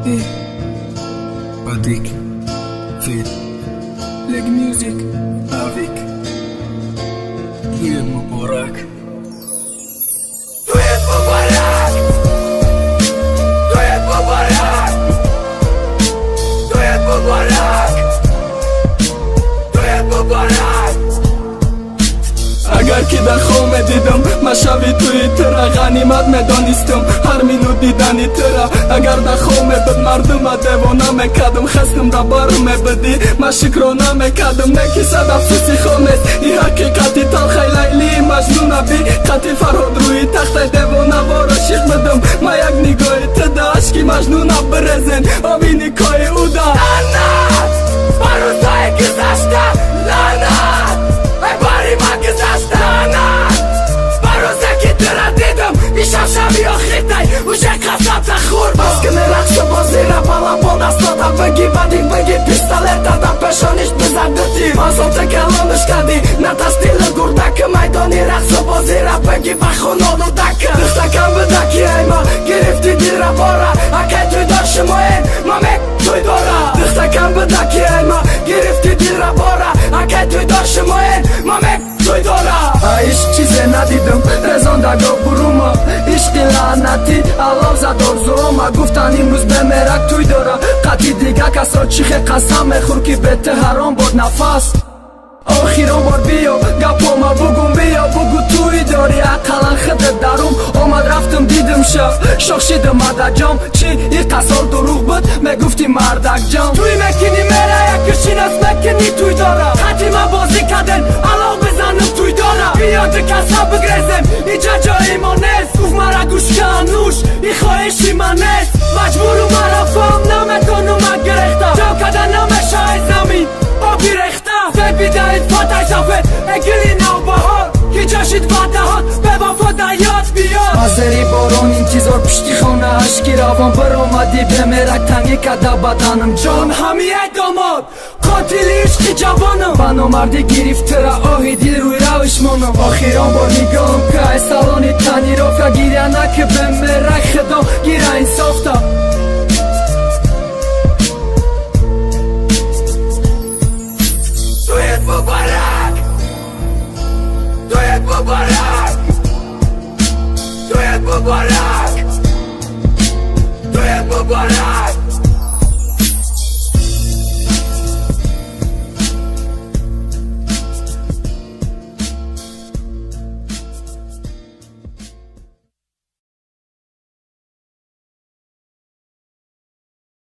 Patrick Fit Leg Music avec Yed Mubarak. Yed Mubarak, Yed Mubarak, Yed Mubarak, Yed Mubarak. اگر که در خومه دیدم مشوی توی ترا غنیمت میدانستم هر مینوت دیدنی ترا. اگر در خومه بد مردم دیوانه میکردم خستم در بارم بدی من شکرانه میکردم نکی صد افسوسی خامست این حقیقتی تلخی لیلی مجنون بی قطی فرهاد روی تخت دیوانه وارا شیخ بدم من یک نگاهی تده عشقی مجنون برزن آبی نکای او دا لعنت بر روزهای گذشته، لعنت ای باری من گذشته، لعنت بر روزه که تو را دیدم این شبی آخیتای اوشه قصب تخور باز که میرقص بازی را بالا با نستادا بگی بدی بگی پیستالت دادم پشانش بزردتی مازم تکلامش کردی نتستیل گردک میدانی رقص بازی را بگی بخونالو دکه دختکم بدکی ای ما گرفتی دیر را بارا اکی توی دار شماین مامک توی دارا دختکم بدکی ای ما گرفتی دیر را بارا اکی توی دار شماین مامک توی دارا عشق چیزی ندیدم رزاندگاه بروما عشق لعنتی علاو زدار زوما گفتن امروز بمیرک توی دارا قطی دیگه کس را چیخ قسم میخور که بهت حرام باد نفس آخیران بار بیا گپا ما بگم بیا بگو توی داری اقلا خدت درم آمد رفتم دیدم شاخ شیدم مدجام چی این قصار دروغ بود میگفتی مردک جام توی مکنی میره یکشین از مکنی توی دارا خطی ما بازی کردن علاو بزنم توی دارا بیاد کسا بگرزم اینجا جایی ما نیست گفت مرا گوش کنوش این خواهشی من نیست مجبورو مرا فهم نمیکنم من گرختا جو کدن نمیشه زمین با بیرختا بیدارید پاتای صافت اگلی نو بهار که جاشید وعدهات به وفا یاد بیاد مزری باران انتظار پشتی خانه عشقی روان برآمدی بمیرک تنگی کده بدنم جان همی داماد قاتلی عشقی جوانم بنا مردی گرفته را آهی دل روی روش مانم آخیران بار نگاهم که ای سالانی تنی رافت گیره نکه بمیرک خدا گیره انصاف تا Yed Mubarak, Yed Mubarak, Yed Mubarak, Yed Mubarak.